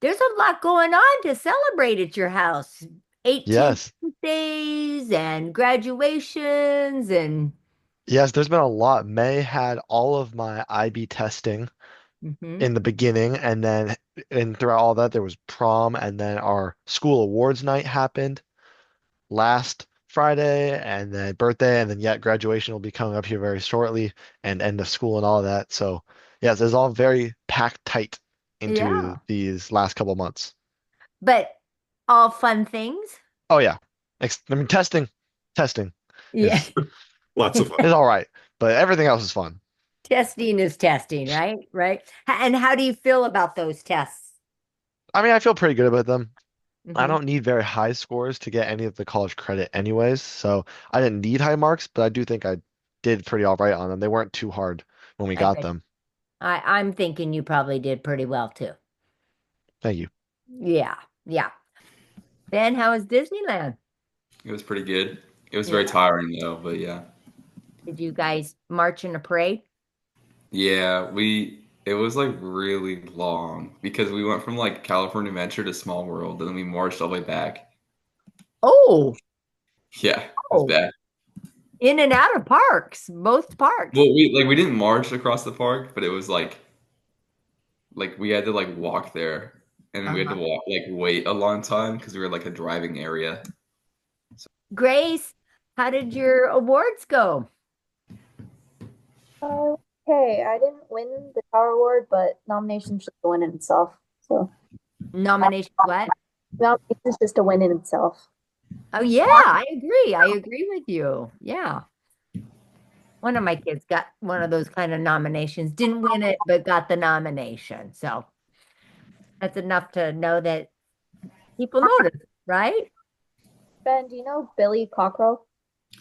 There's a lot going on to celebrate at your house. 18th Yes. birthdays and graduations and Yes, there's been a lot. May had all of my IB testing hmm in the beginning, and throughout all that, there was prom, and then our school awards night happened last Friday, and then birthday, and then yet graduation will be coming up here very shortly, and end of school and all of that. So, yes, it's all very packed tight into yeah, these last couple months. but all fun things. Oh yeah, I mean testing Yeah. is Lots of fun. is all right, but everything else is fun. Testing is testing, right? Right. And how do you feel about those tests? I mean, I feel pretty good about them. I Hmm. don't need very high scores to get any of the college credit anyways, so I didn't need high marks, but I do think I did pretty all right on them. They weren't too hard when we I got bet them. I'm thinking you probably did pretty well too. Thank you. Yeah, yeah. Ben, how was Disneyland? It was pretty good. It was Yeah. very tiring though, but yeah. Did you guys march in a parade? Yeah, it was like really long because we went from like California Adventure to Small World and then we marched all the way back. Oh, Yeah, it was oh, bad. in and out of parks, both parks. Well, we didn't march across the park, but it was like we had to like walk there and then we had to Uh-huh. walk like wait a long time because we were like a driving area. Grace, how did your awards go? Okay, I didn't win the Tower Award, but nomination's just a win in itself. So Nominations, what? nomination's just a win in itself. Oh yeah, I agree. I agree with you. Yeah. One of my kids got one of those kind of nominations. Didn't win it, but got the nomination. So that's enough to know that people notice, right? Ben, do you know Billy Cockrell?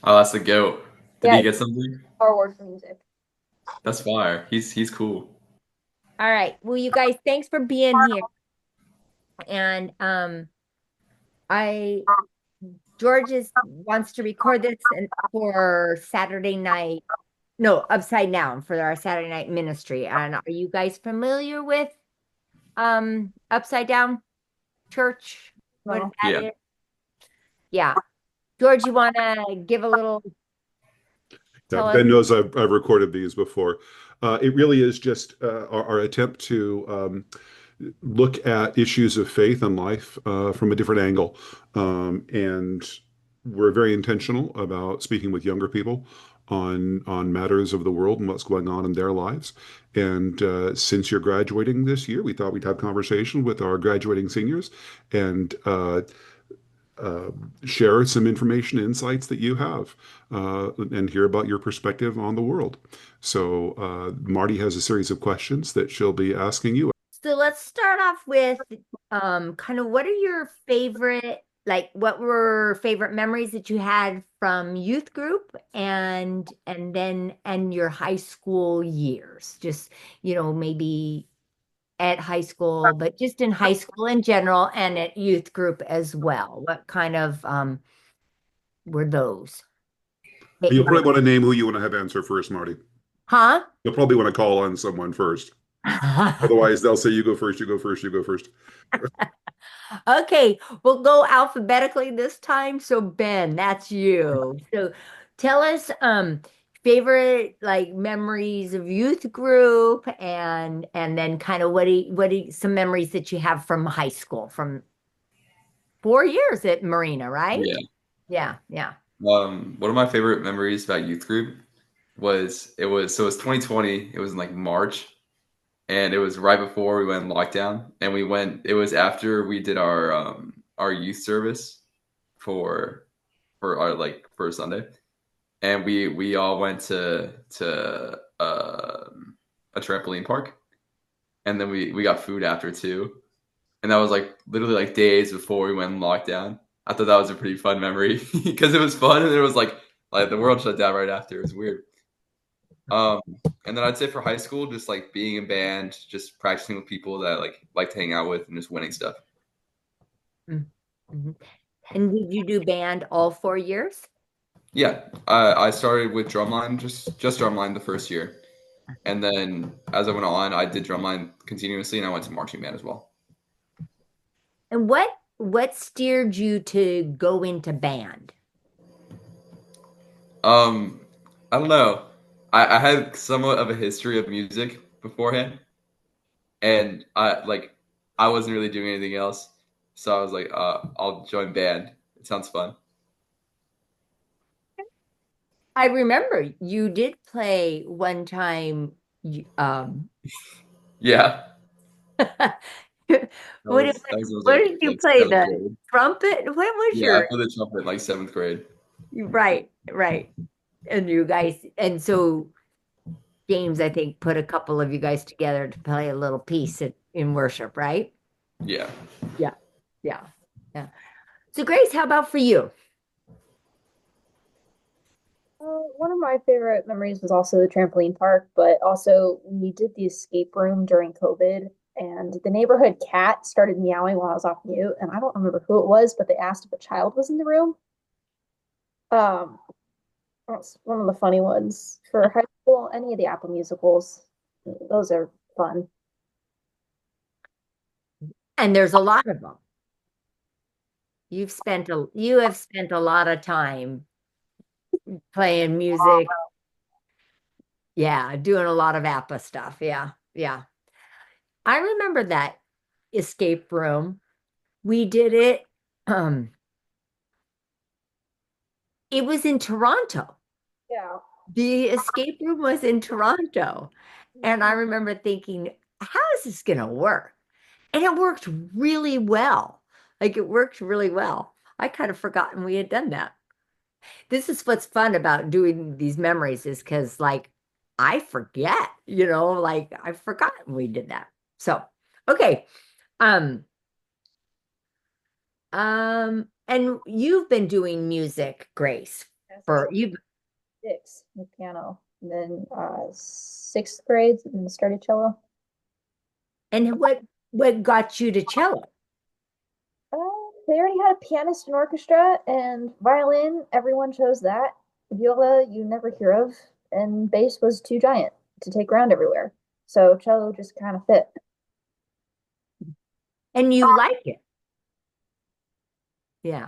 Oh, that's the goat. Did Yeah, he it's get something? Tower Award for music. That's fire. He's cool. All right. Well, you guys, thanks for being here. And I George wants to record this and for Saturday night. No, Upside Down for our Saturday night ministry. And are you guys familiar with Upside Down Church? What No. that Yeah. is? Yeah. George, you want to give a little Yeah, tell us? Ben knows I've recorded these before. It really is just our attempt to look at issues of faith and life from a different angle. And we're very intentional about speaking with younger people on matters of the world and what's going on in their lives. And since you're graduating this year, we thought we'd have conversation with our graduating seniors and uh, share some information, insights that you have, and hear about your perspective on the world. So, Marty has a series of questions that she'll be asking you. So let's start off with kind of what are your favorite, like what were favorite memories that you had from youth group and then and your high school years? Just, maybe at high school, but just in high school in general and at youth group as well. What kind of were those? You'll Like, probably want to name who you want to have answer first, Marty. huh? You'll probably want to call on someone first. Otherwise, they'll say, you go first, you go first, you go first. Okay, we'll go alphabetically this time. So Ben, that's you. So tell us favorite like memories of youth group and then kind of some memories that you have from high school from 4 years at Marina, right? Yeah. Yeah, yeah. One of my favorite memories about youth group it was 2020. It was in like March, and it was right before we went in lockdown. And we went. It was after we did our youth service for our like for Sunday, and we all went to a trampoline park, and then we got food after too, and that was like literally like days before we went in lockdown. I thought that was a pretty fun memory because it was fun, and it was like the world shut down right after. It was weird. Um, and then I'd say for high school, just like being in band, just practicing with people that I like to hang out with, and just winning stuff. Mhm. And did you do band all 4 years? Yeah, I started with drumline, just drumline the first year, and then as I went on, I did drumline continuously, and I went to marching band as well. And what steered you to go into band? Um, I don't know. I had somewhat of a history of music beforehand, and I wasn't really doing anything else, so I was like, I'll join band. It sounds fun. I remember you did play one time. Yeah, What did, that was what did you like play? seventh The grade. trumpet? What was Yeah, I your played the trumpet in like seventh grade. right, right. And you guys, and so James, I think, put a couple of you guys together to play a little piece in worship, right? Yeah. Yeah, yeah, yeah. So Grace, how about for you? One of my favorite memories was also the trampoline park, but also we did the escape room during COVID, and the neighborhood cat started meowing while I was off mute, and I don't remember who it was, but they asked if a child was in the room. Um, that's one of the funny ones for high school. Any of the Apple musicals, those are fun. And there's a lot of them. You have spent a lot of time playing music. Yeah, doing a lot of APA stuff. Yeah, yeah. I remember that escape room. We did it. Um, it was in Toronto. Yeah. The escape room was in Toronto. And I remember thinking, how is this going to work? And it worked really well. Like it worked really well. I kind of forgotten we had done that. This is what's fun about doing these memories is because like I forget, like I've forgotten we did that. So, okay. Um, and you've been doing music, Grace, Yeah, since for you six with piano, and then sixth grade and started cello. and what got you to cello? Uh, they already had a pianist and orchestra, and violin, everyone chose that. Viola, you never hear of, and bass was too giant to take around everywhere. So cello just kind of fit. And you like it. Yeah.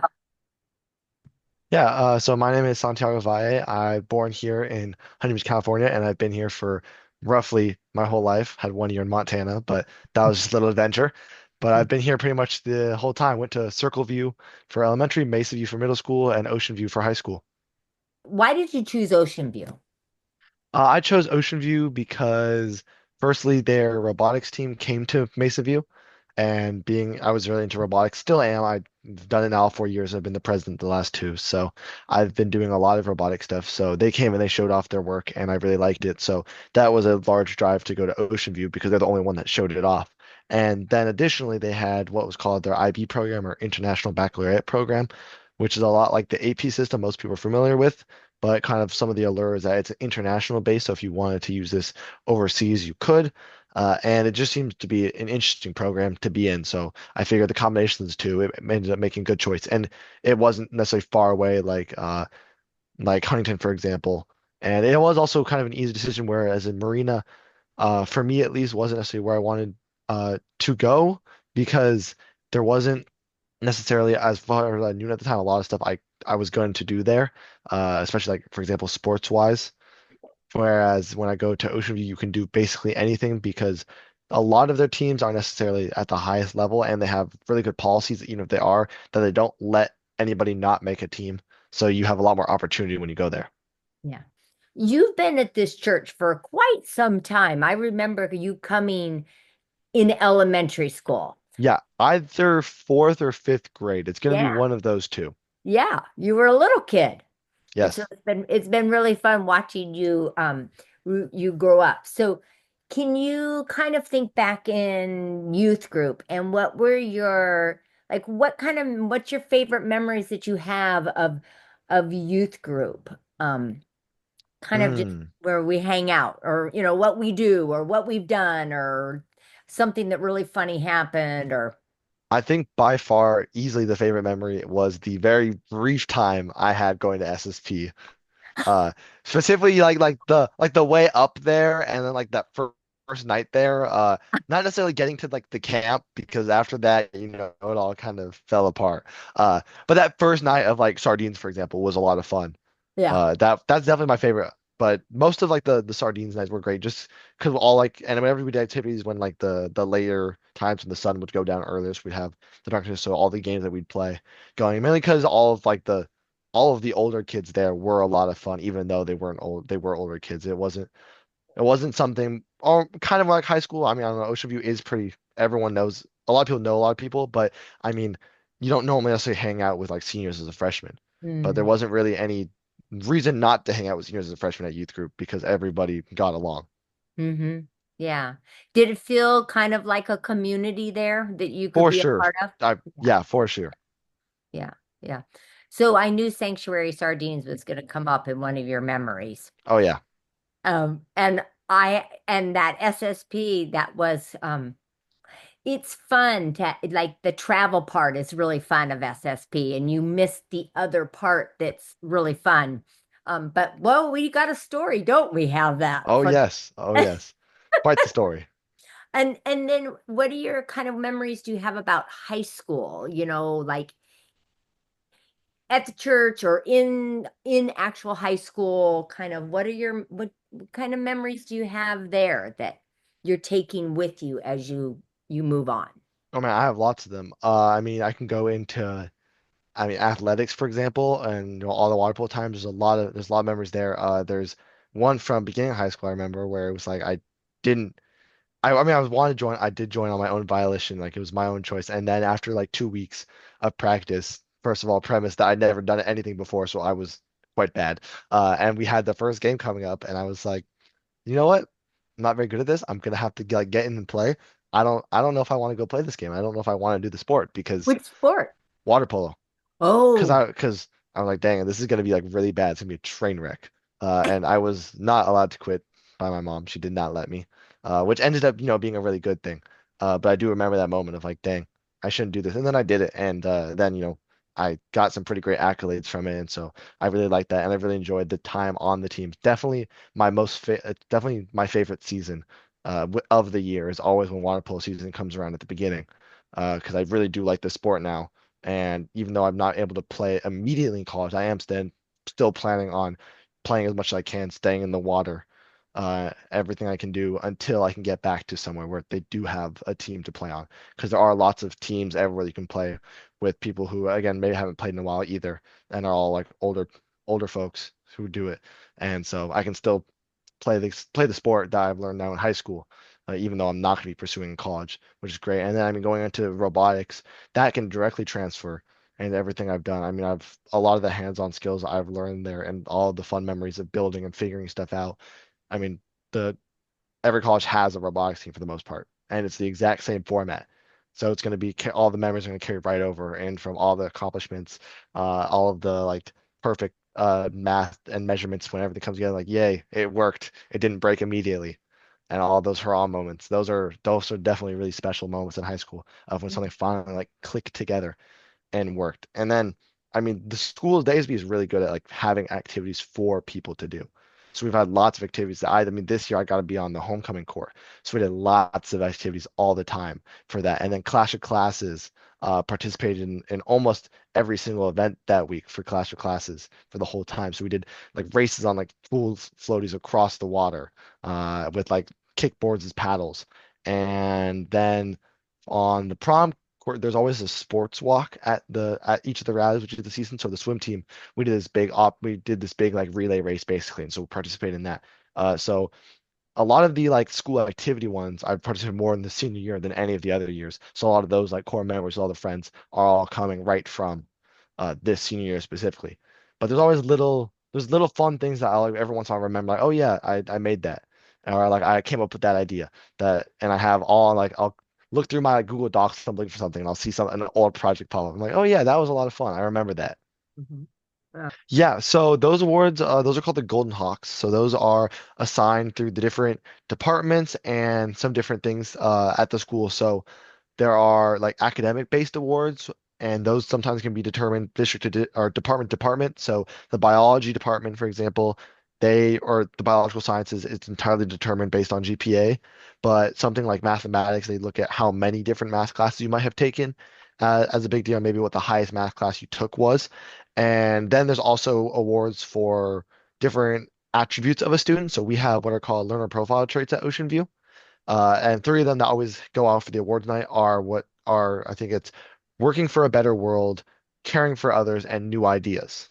Yeah, so my name is Santiago Valle. I'm born here in Huntington Beach, California, and I've been here for roughly my whole life. Had 1 year in Montana, but that was just a little adventure. But I've been here pretty much the whole time. Went to Circle View for elementary, Mesa View for middle school, and Ocean View for high school. Why did you choose Ocean View? I chose Ocean View because, firstly, their robotics team came to Mesa View, and being I was really into robotics, still am. I've done it now 4 years. I've been the president the last two, so I've been doing a lot of robotic stuff. So they came and they showed off their work, and I really liked it. So that was a large drive to go to Ocean View because they're the only one that showed it off. And then additionally, they had what was called their IB program or International Baccalaureate program, which is a lot like the AP system most people are familiar with, but kind of some of the allure is that it's international based. So if you wanted to use this overseas, you could. And it just seems to be an interesting program to be in. So I figured the combinations too, it ended up making a good choice. And it wasn't necessarily far away like Huntington, for example. And it was also kind of an easy decision, whereas in Marina, for me at least, wasn't necessarily where I wanted to go because there wasn't necessarily, as far as I knew at the time, a lot of stuff I was going to do there, especially like for example sports wise. Whereas when I go to Ocean View, you can do basically anything because a lot of their teams aren't necessarily at the highest level, and they have really good policies, even if they are, that they don't let anybody not make a team. So you have a lot more opportunity when you go there. Yeah. You've been at this church for quite some time. I remember you coming in elementary school. Yeah, either fourth or fifth grade. It's going to be Yeah. one of those two. Yeah. You were a little kid. And so Yes. it's been really fun watching you you grow up. So can you kind of think back in youth group and what were your like what's your favorite memories that you have of youth group? Kind of just Mm. where we hang out or what we do or what we've done or something that really funny happened or I think by far easily the favorite memory was the very brief time I had going to SSP. Uh, Specifically like the way up there and then like that first first night there. Not necessarily getting to like the camp because after that, it all kind of fell apart. But that first night of like sardines, for example, was a lot of fun. Yeah. That's definitely my favorite. But most of like the sardines nights were great just because all like and whenever we did activities when like the later times when the sun would go down earliest, we'd have the darkness. So all the games that we'd play going mainly because all of the older kids there were a lot of fun, even though they were older kids. It wasn't something or kind of like high school. I mean, I don't know, Ocean View is pretty everyone knows a lot of people know a lot of people, but I mean, you don't normally necessarily hang out with like seniors as a freshman. But there Mm-hmm. wasn't really any reason not to hang out with seniors as a freshman at youth group because everybody got along. Mm-hmm. Yeah. Did it feel kind of like a community there that you could For be a sure. part of? Yeah. Yeah, for sure. Yeah. Yeah. So I knew Sanctuary Sardines was going to come up in one of your memories. Oh yeah. And and that SSP that was it's fun to like the travel part is really fun of SSP and you missed the other part that's really fun. But well, we got a story, don't we have that Oh for yes. Oh yes. Quite the story. and then what are your kind of memories do you have about high school? Like at the church or in actual high school, kind of what kind of memories do you have there that you're taking with you as you move on? Oh man, I have lots of them. I mean, I can go into I mean, athletics, for example, and all the water polo times. There's a lot of memories there. There's one from beginning of high school I remember where it was like didn't I mean I was wanted to join. I did join on my own volition, like it was my own choice. And then after like 2 weeks of practice, first of all, premise that I'd never done anything before, so I was quite bad. And we had the first game coming up, and I was like, you know what? I'm not very good at this. I'm gonna have to like get in and play. I don't know if I want to go play this game. I don't know if I want to do the sport because Which sport? water polo Oh, because I was like, dang, this is gonna be like really bad. It's gonna be a train wreck. And I was not allowed to quit by my mom. She did not let me, which ended up, being a really good thing. But I do remember that moment of like, dang, I shouldn't do this. And then I did it, and then I got some pretty great accolades from it, and so I really liked that, and I really enjoyed the time on the team. Definitely my favorite season of the year is always when water polo season comes around at the beginning, because I really do like the sport now and even though I'm not able to play immediately in college, I am still planning on playing as much as I can, staying in the water, everything I can do until I can get back to somewhere where they do have a team to play on. Because there are lots of teams everywhere you can play with people who, again, maybe haven't played in a while either, and are all like older folks who do it. And so I can still play the sport that I've learned now in high school, even though I'm not going to be pursuing in college, which is great. And then I mean, going into robotics, that can directly transfer and everything I've done. I mean, I've a lot of the hands-on skills I've learned there, and all of the fun memories of building and figuring stuff out. I mean, the every college has a robotics team for the most part, and it's the exact same format. So it's going to be all the memories are going to carry right over, and from all the accomplishments, all of the like perfect math and measurements when everything comes together, like yay, it worked, it didn't break immediately, and all those hurrah moments. Those are definitely really special moments in high school of when something finally like clicked together and worked. And then, I mean, the school Daysby is really good at like having activities for people to do. So we've had lots of activities that I mean, this year I got to be on the homecoming court. So we did lots of activities all the time for that. And then Clash of Classes participated in almost every single event that week for Clash of Classes for the whole time. So we did like races on like pool floaties across the water with like kickboards as paddles. And then on the prom court, there's always a sports walk at each of the rallies, which is the season. So the swim team, we did this big like relay race basically, and so we participated in that. So a lot of the like school activity ones, I participated more in the senior year than any of the other years. So a lot of those like core memories, all the friends are all coming right from this senior year specifically. But there's little fun things that I like every once in a while remember, like, oh yeah, I made that. Or like I came up with that idea and I have all like I'll look through my like, Google Docs, I'm looking for something, and I'll see an old project pop up. I'm like, oh yeah, that was a lot of fun. I remember that. mhm. Yeah. Yeah, so those awards, those are called the Golden Hawks. So those are assigned through the different departments and some different things at the school. So there are like academic based awards, and those sometimes can be determined district to or department to department. So the biology department, for example, they or the biological sciences, it's entirely determined based on GPA. But something like mathematics, they look at how many different math classes you might have taken as a big deal, maybe what the highest math class you took was. And then there's also awards for different attributes of a student. So we have what are called learner profile traits at Ocean View. And three of them that always go out for the awards night are what are, I think it's working for a better world, caring for others, and new ideas.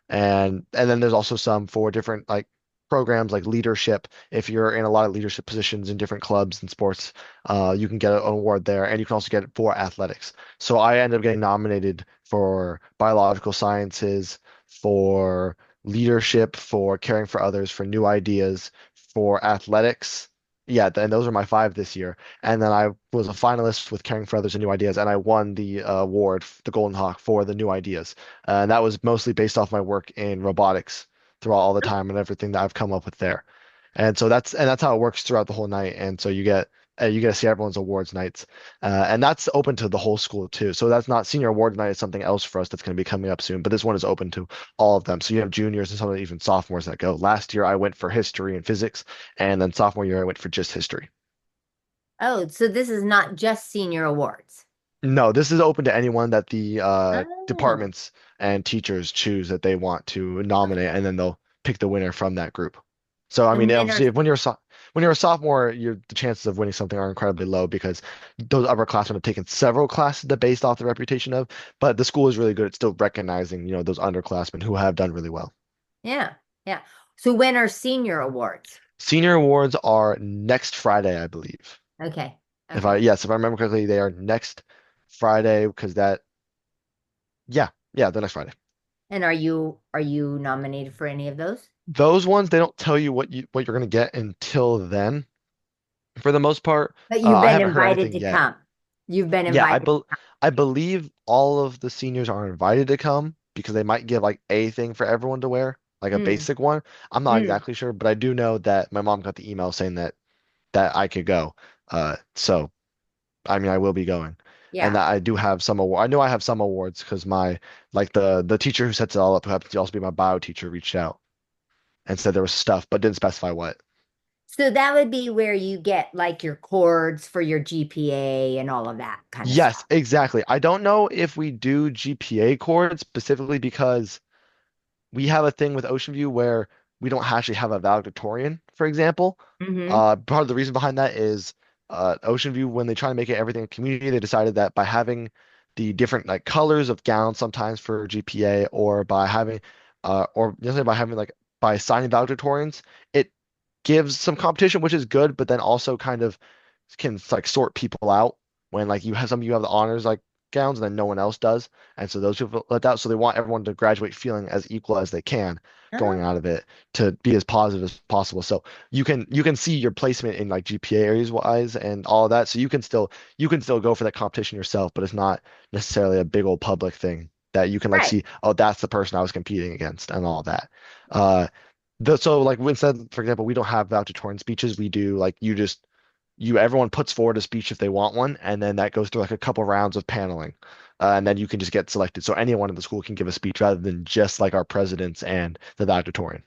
And then there's also some for different like programs like leadership. If you're in a lot of leadership positions in different clubs and sports, you can get an award there, and you can also get it for athletics. So I ended up getting nominated for biological sciences, for leadership, for caring for others, for new ideas, for athletics. Yeah, and those are my five this year. And then I was a finalist with Caring for Others and New Ideas, and I won the award, the Golden Hawk, for the new ideas. And that was mostly based off my work in robotics throughout all the time and everything that I've come up with there. And so that's how it works throughout the whole night. And so you get to see everyone's awards nights, and that's open to the whole school too. So that's not senior award night is something else for us that's going to be coming up soon. But this one is open to all of them. So you have juniors and some even sophomores that go. Last year I went for history and physics, and then sophomore year I went for just history. Oh, so this is not just senior awards. No, this is open to anyone that the Oh, departments and teachers choose that they want to nominate, and then they'll pick the winner from that group. So, I mean, and when are obviously, when you're a sophomore, the chances of winning something are incredibly low because those upperclassmen have taken several classes that based off the reputation of. But the school is really good at still recognizing, those underclassmen who have done really well. yeah, yeah. So when are senior awards? Senior awards are next Friday, I believe. Okay, If okay. if I remember correctly, they are next Friday because yeah, the next Friday. And are you nominated for any of those? Those ones, they don't tell you what you're gonna get until then. For the most part, But you've I been haven't heard invited anything to yet. come. You've been Yeah, invited. I believe all of the seniors are invited to come because they might give like a thing for everyone to wear, like a Mm, basic one. I'm not mm, exactly sure, but I do know that my mom got the email saying that I could go. So I mean, I will be going, and yeah. that I do have some award. I know I have some awards because my like the teacher who sets it all up, who happens to also be my bio teacher, reached out and said there was stuff, but didn't specify what. So that would be where you get like your chords for your GPA and all of that kind of Yes, stuff. exactly. I don't know if we do GPA chords specifically because we have a thing with Ocean View where we don't actually have a valedictorian, for example. Hmm. Part of the reason behind that is Ocean View, when they try to make it everything a community, they decided that by having the different like colors of gowns sometimes for GPA or by having or necessarily by having like by assigning valedictorians, it gives some competition, which is good, but then also kind of can like sort people out when like you have the honors like gowns and then no one else does. And so those people let out. So they want everyone to graduate feeling as equal as they can going out of it to be as positive as possible. So you can see your placement in like GPA areas wise and all of that. So you can still go for that competition yourself, but it's not necessarily a big old public thing that you can like Right. see, oh, that's the person I was competing against and all that. Uh so like instead, for example, we don't have valedictorian speeches. We do like everyone puts forward a speech if they want one, and then that goes through like a couple rounds of paneling, and then you can just get selected. So anyone in the school can give a speech rather than just like our presidents and the valedictorian.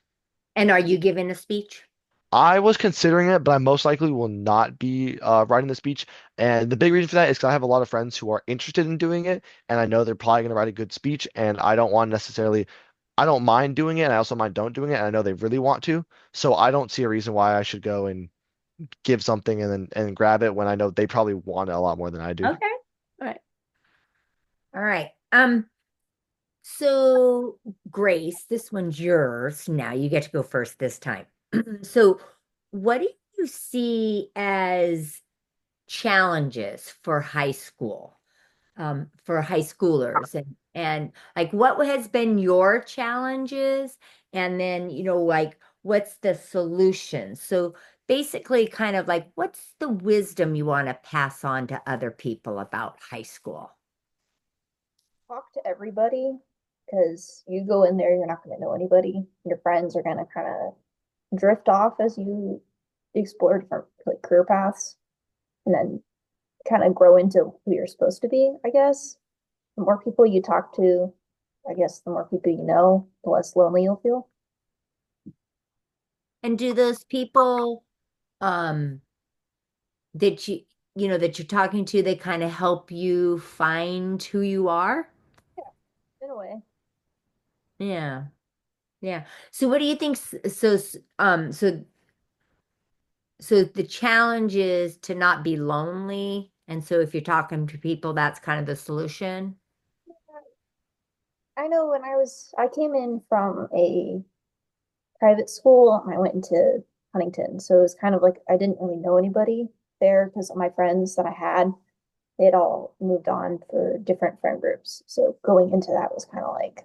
And are you giving a speech? I was considering it, but I most likely will not be writing the speech. And the big reason for that is because I have a lot of friends who are interested in doing it, and I know they're probably going to write a good speech, and I don't want necessarily. I don't mind doing it, and I also mind don't doing it, and I know they really want to. So I don't see a reason why I should go and give something and grab it when I know they probably want it a lot more than I do. Okay. All right. All right. So Grace, this one's yours. Now you get to go first this time. So what do you see as challenges for high schoolers and like what has been your challenges and then like what's the solution? So basically kind of like what's the wisdom you want to pass on to other people about high school? Talk to everybody because you go in there, you're not going to know anybody. Your friends are going to kind of drift off as you explore different like career paths and then kind of grow into who you're supposed to be, I guess. The more people you talk to, I guess the more people you know, the less lonely you'll feel. And do those people um that that you're talking to, they kind of help you find who you are? Yeah, in a way. Yeah. Yeah. So what do you think so the challenge is to not be lonely. And so if you're talking to people, that's kind of the solution. I know I came in from a private school and I went into Huntington. So it was kind of like I didn't really know anybody there because my friends that I had, they had all moved on for different friend groups. So going into that was kind of like,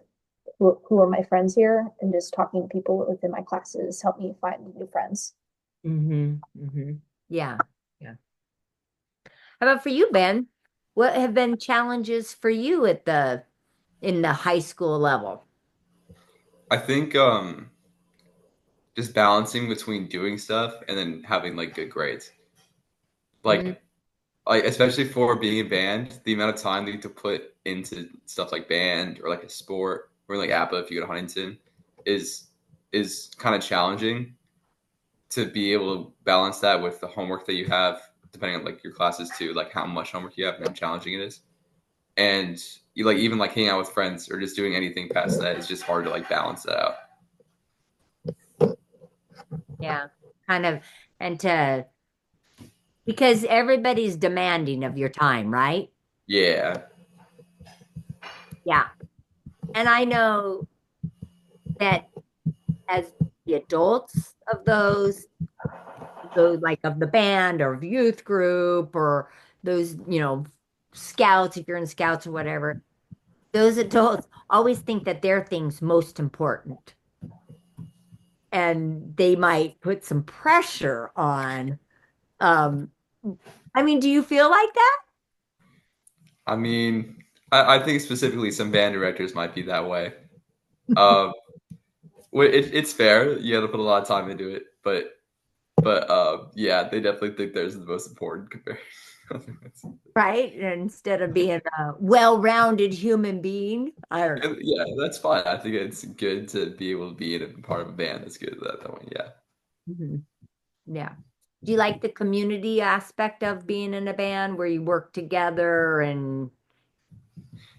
who are my friends here? And just talking to people within my classes helped me find new friends. Yeah. Yeah. How about for you, Ben? What have been challenges for you at the in the high school level? I think just balancing between doing stuff and then having like good grades. Mm, Like especially for being in band, the amount of time that you have to put into stuff like band or like a sport or like APA if you go to Huntington is is kind of challenging to be able to balance that with the homework that you have, depending on like your classes too, like how much homework you have and how challenging it is. And you like even like hanging out with friends or just doing anything past that, it's just hard to like balance that out. yeah. Kind of and to because everybody's demanding of your time, right? Yeah. Yeah. And I know that as the adults of those like of the band or youth group or those, scouts, if you're in scouts or whatever, those adults always think that their thing's most important. And they might put some pressure on. Um, I mean, do you feel like that? I mean, I think specifically some band directors might be that way. Um, it's fair. You got to put a lot of time into it, but yeah, they definitely think theirs is the most important compared. Right? Instead of being a well-rounded human being. I don't know. And yeah, that's fine. I think it's good to be able to be in a part of a band. That's good that way. Yeah, Mhm. Yeah. Do you like the community aspect of being in a band where you work together and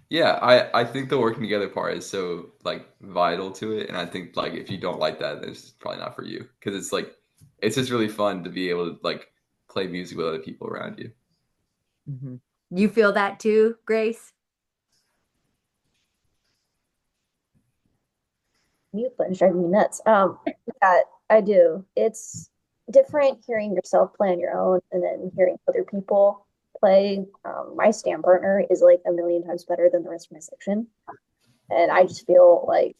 yeah. I think the working together part is so like vital to it, and I think like if you don't like that, then it's probably not for you because it's like it's just really fun to be able to like play music with other people around you. Mhm. You feel that too, Grace? Mute button's driving me nuts. Yeah, I do. It's different hearing yourself play on your own and then hearing other people play. My stand partner is like a million times better than the rest of my section, and I just feel like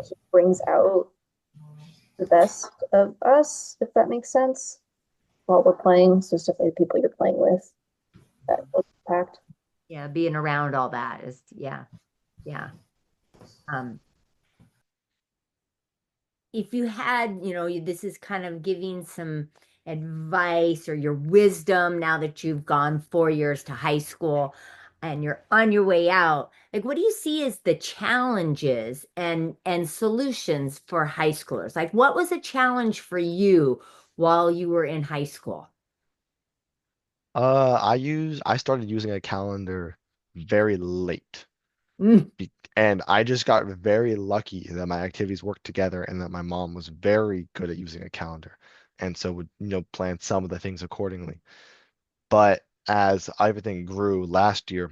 he brings out the best of us, if that makes sense, while we're playing. So stuff like the people you're playing with, that impact. Yeah, being around all that is yeah, yeah. Um, if you had, this is kind of giving some advice or your wisdom now that you've gone 4 years to high school and you're on your way out, like what do you see as the challenges and solutions for high schoolers? Like what was a challenge for you while you were in high school? I started using a calendar very late. Mm, And I just got very lucky that my activities worked together and that my mom was very good at using a calendar and so would, plan some of the things accordingly. But as everything grew last year,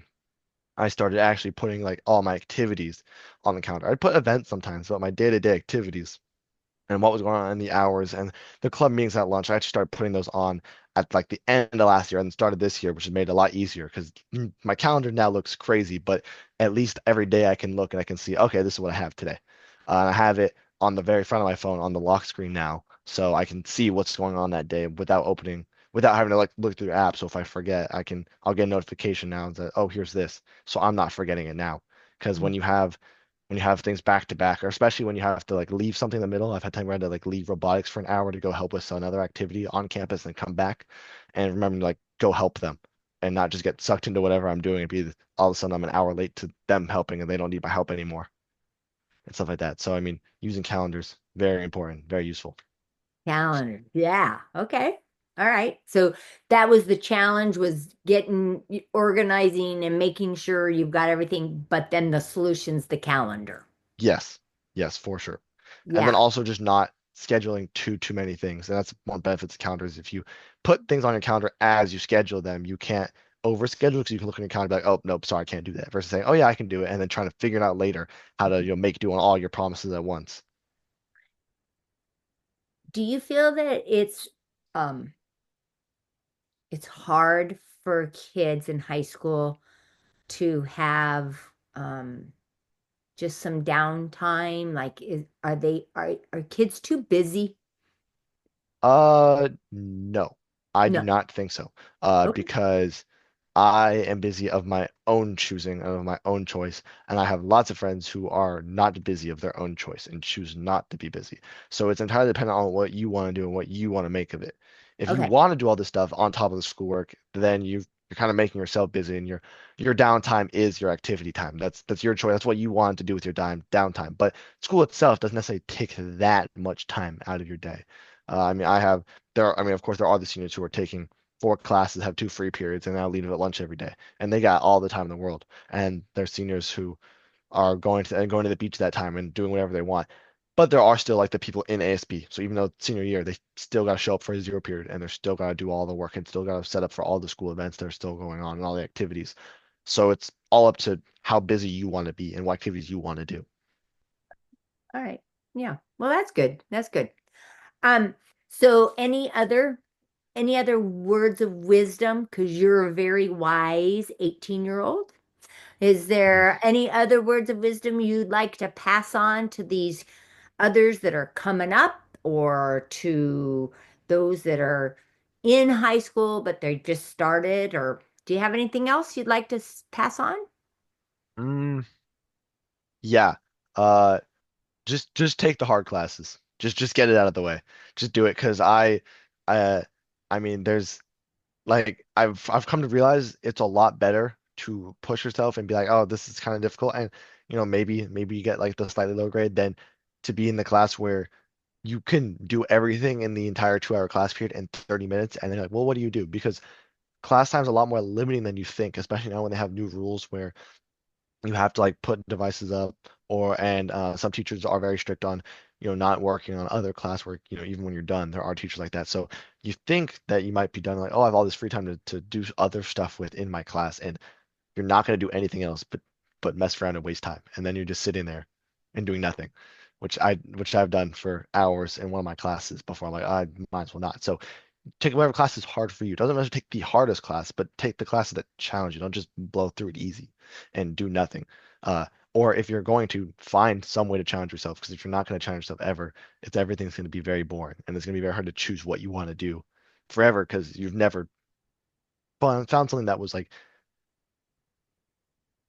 I started actually putting like all my activities on the calendar. I'd put events sometimes, but my day-to-day activities and what was going on in the hours and the club meetings at lunch. I actually started putting those on at like the end of last year and started this year, which has made it a lot easier because my calendar now looks crazy, but at least every day I can look and I can see, okay, this is what I have today. I have it on the very front of my phone on the lock screen now, so I can see what's going on that day without having to like look through the app. So if I forget, I'll get a notification now that, oh, here's this. So I'm not forgetting it now. Because when you have things back to back, or especially when you have to like leave something in the middle. I've had time where I had to like leave robotics for an hour to go help with another activity on campus and come back and remember to like go help them and not just get sucked into whatever I'm doing and be all of a sudden I'm an hour late to them helping and they don't need my help anymore and stuff like that. So I mean, using calendars, very important, very useful. Calendar. Yeah. Okay. All right. So that was the challenge was getting organizing and making sure you've got everything, but then the solution's the calendar. Yes, yes, for sure. And then Yeah. also just not scheduling too many things. And that's one benefit of calendars. If you put things on your calendar as you schedule them, you can't overschedule because you can look at your calendar and be like, oh nope, sorry, I can't do that. Versus saying, oh yeah, I can do it, and then trying to figure it out later how to make do on all your promises at once. Do you feel that um it's hard for kids in high school to have just some downtime? Like are kids too busy? No, I do No. not think so. Okay. Because I am busy of my own choosing, of my own choice, and I have lots of friends who are not busy of their own choice and choose not to be busy. So it's entirely dependent on what you want to do and what you want to make of it. If you Okay. want to do all this stuff on top of the schoolwork, then you're kind of making yourself busy, and your downtime is your activity time. That's your choice. That's what you want to do with your downtime. But school itself doesn't necessarily take that much time out of your day. I mean, I mean, of course, there are the seniors who are taking four classes, have two free periods, and now leave at lunch every day, and they got all the time in the world. And there's seniors who are going to the beach that time and doing whatever they want. But there are still like the people in ASB. So even though it's senior year, they still got to show up for a zero period, and they're still got to do all the work and still got to set up for all the school events that are still going on and all the activities. So it's all up to how busy you want to be and what activities you want to do. All right. Yeah. Well, that's good. That's good. Um, so any other words of wisdom? Because you're a very wise 18-year-old. Is there any other words of wisdom you'd like to pass on to these others that are coming up or to those that are in high school but they just started? Or do you have anything else you'd like to pass on? Mm, yeah. Uh, just take the hard classes. Just get it out of the way. Just do it because uh I mean there's like I've come to realize it's a lot better to push yourself and be like, oh, this is kind of difficult, and maybe you get like the slightly low grade than to be in the class where you can do everything in the entire 2 hour class period in 30 minutes, and then you're like, well, what do you do? Because class time is a lot more limiting than you think, especially now when they have new rules where you have to like put devices up and some teachers are very strict on not working on other classwork even when you're done. There are teachers like that, so you think that you might be done, like, oh, I have all this free time to do other stuff within my class, and you're not going to do anything else but mess around and waste time, and then you're just sitting there and doing nothing, which I've done for hours in one of my classes before. I'm like, I might as well not. So take whatever class is hard for you. Doesn't matter, take the hardest class, but take the classes that challenge you. Don't just blow through it easy and do nothing. Uh, or if you're going to find some way to challenge yourself, because if you're not going to challenge yourself ever, everything's going to be very boring, and it's going to be very hard to choose what you want to do forever because you've never found something that was like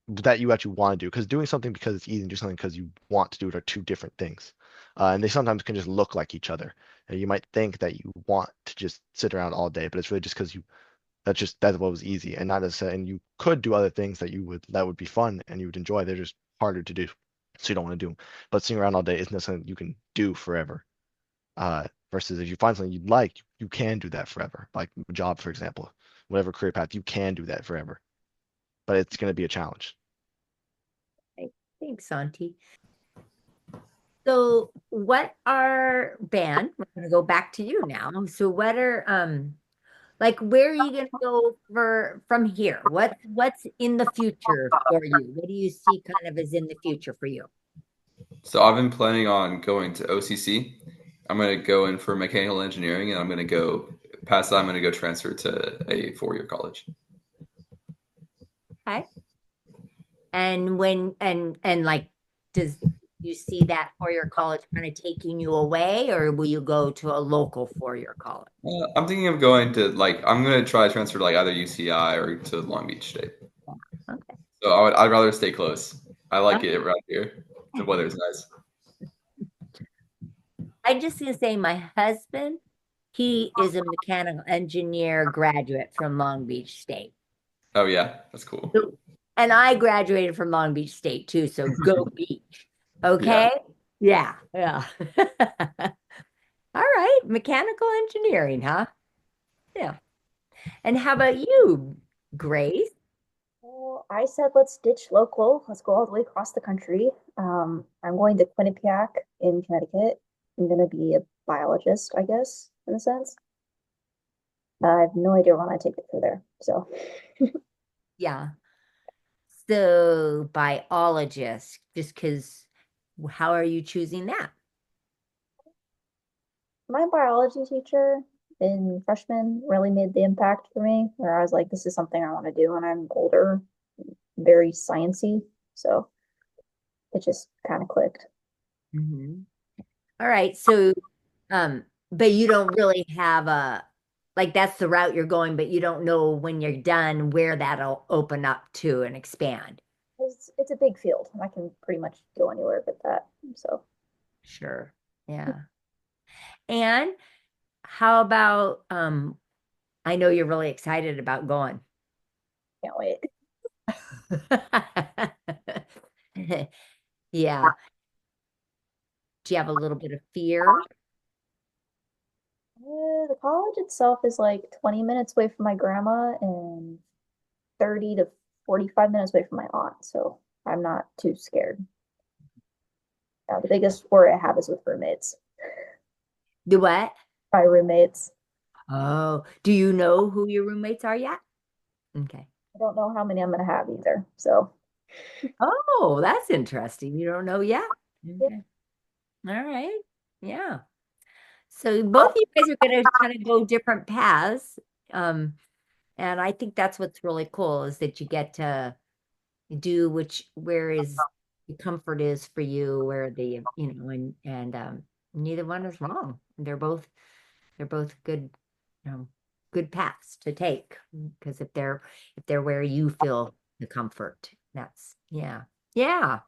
that you actually want to do. Because doing something because it's easy and doing something because you want to do it are two different things. And they sometimes can just look like each other. And you might think that you want to just sit around all day, but it's really just because that's what was easy and not necessarily. And you could do other things that would be fun and you would enjoy. They're just harder to do, so you don't want to do them. But sitting around all day isn't something you can do forever. Versus if you find something you like, you can do that forever. Like a job, for example, whatever career path, you can do that forever. But it's going to be a challenge. Okay. Thanks, Auntie. So what are Ben, we're gonna go back to you now. So what are like where are you gonna go from here? What's in the future for you? What do you see kind of as in the future for you? So I've been planning on going to OCC. I'm going to go in for mechanical engineering, and I'm going to go past that. I'm going to go transfer to a 4 year college. Okay. And when and like does you see that four-year college kind of taking you away, or will you go to a local four-year college? I'm thinking of going to I'm going to try to transfer to like either UCI or to Long Beach State. Okay. So I'd rather stay close. I like it around here. The weather's nice. I'm just gonna say my husband, he is a mechanical engineer graduate from Long Beach State. Oh yeah, that's cool. So- And I graduated from Long Beach State too, so go Beach. Yeah. Okay? Yeah, yeah. All right, mechanical engineering, huh? Yeah. And how about you, Grace? Well, I said let's ditch local. Let's go all the way across the country. I'm going to Quinnipiac in Connecticut. I'm going to be a biologist, I guess, in a sense. I have no idea when I take it for there. So Yeah. So biologist, just because, how are you choosing that? my biology teacher in freshman really made the impact for me, where I was like, this is something I want to do when I'm older, very sciencey. So it just kind of clicked. Mhm. All right. So, but you don't really have a, like that's the route you're going, but you don't know when you're done where that'll open up to and expand. It's a big field. I can pretty much go anywhere with that. So Sure. Yeah. And how about, I know you're really excited about going. can't wait. Yeah. Do you have a little bit of fear? The college itself is like 20 minutes away from my grandma and 30 to 45 minutes away from my aunt. So I'm not too scared. The biggest worry I have is with roommates. Do what? My roommates. Oh, do you know who your roommates are yet? Okay. I don't know how many I'm going to have either. So Oh, that's interesting. You don't know yet? yeah, Okay. All right. Yeah. So both of you guys are going to kind of go different paths. Um, and I think that's what's really cool is that you get to do which where is the comfort is for you, where and neither one is wrong. They're both good, good paths to take because if they're where you feel the comfort, that's yeah. Yeah.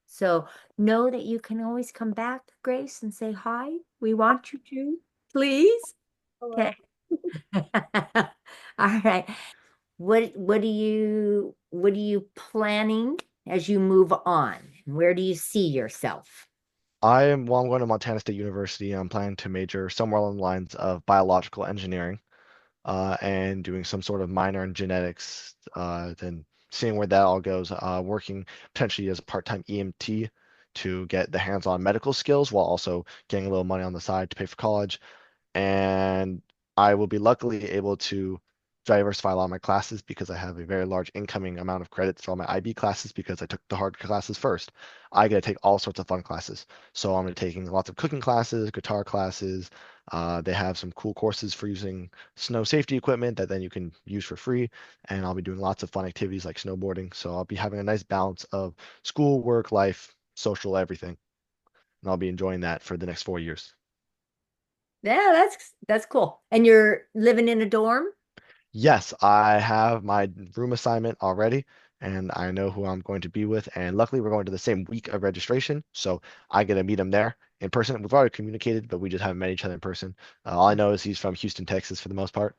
So know that you can always come back, Grace, and say hi. We want you to, please. Okay. hello. All right. What are you planning as you move on? Where do you see yourself? I'm going to Montana State University. I'm planning to major somewhere along the lines of biological engineering, and doing some sort of minor in genetics, then seeing where that all goes, working potentially as a part-time EMT to get the hands-on medical skills while also getting a little money on the side to pay for college. And I will be luckily able to diversify a lot of my classes because I have a very large incoming amount of credits for all my IB classes because I took the hard classes first. I get to take all sorts of fun classes. So I'm taking lots of cooking classes, guitar classes. They have some cool courses for using snow safety equipment that then you can use for free. And I'll be doing lots of fun activities like snowboarding. So I'll be having a nice balance of school, work, life, social, everything. And I'll be enjoying that for the next 4 years. Yeah, that's cool. And you're living in a dorm? Yes, I have my room assignment already, and I know who I'm going to be with. And luckily, we're going to the same week of registration, so I get to meet him there in person. We've already communicated, but we just haven't met each other in person. All I know is he's from Houston, Texas, for the most part,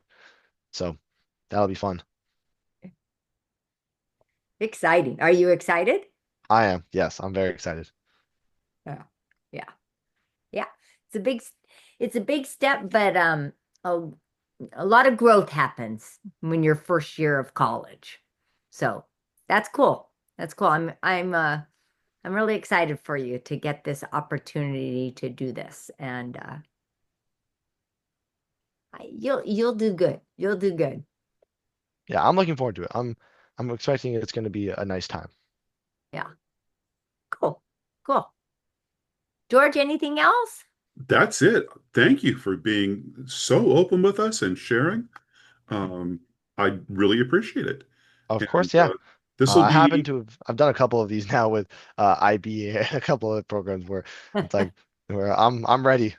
so that'll be fun. Exciting. Are you excited? I am. Yes, I'm very excited. Yeah. Yeah. Yeah. It's a big it's a big step, but a, a lot of growth happens when you're first year of college. So that's cool. That's cool. I'm really excited for you to get this opportunity to do this. And you'll do good. You'll do good. Yeah, I'm looking forward to it. I'm expecting it's going to be a nice time. Yeah. Cool. Cool. George, anything else? That's it. Thank you for being so open with us and sharing. Um, I really appreciate it. Of And course, yeah. this will I happen be, to have I've done a couple of these now with IB and a couple of programs where it's like where I'm ready.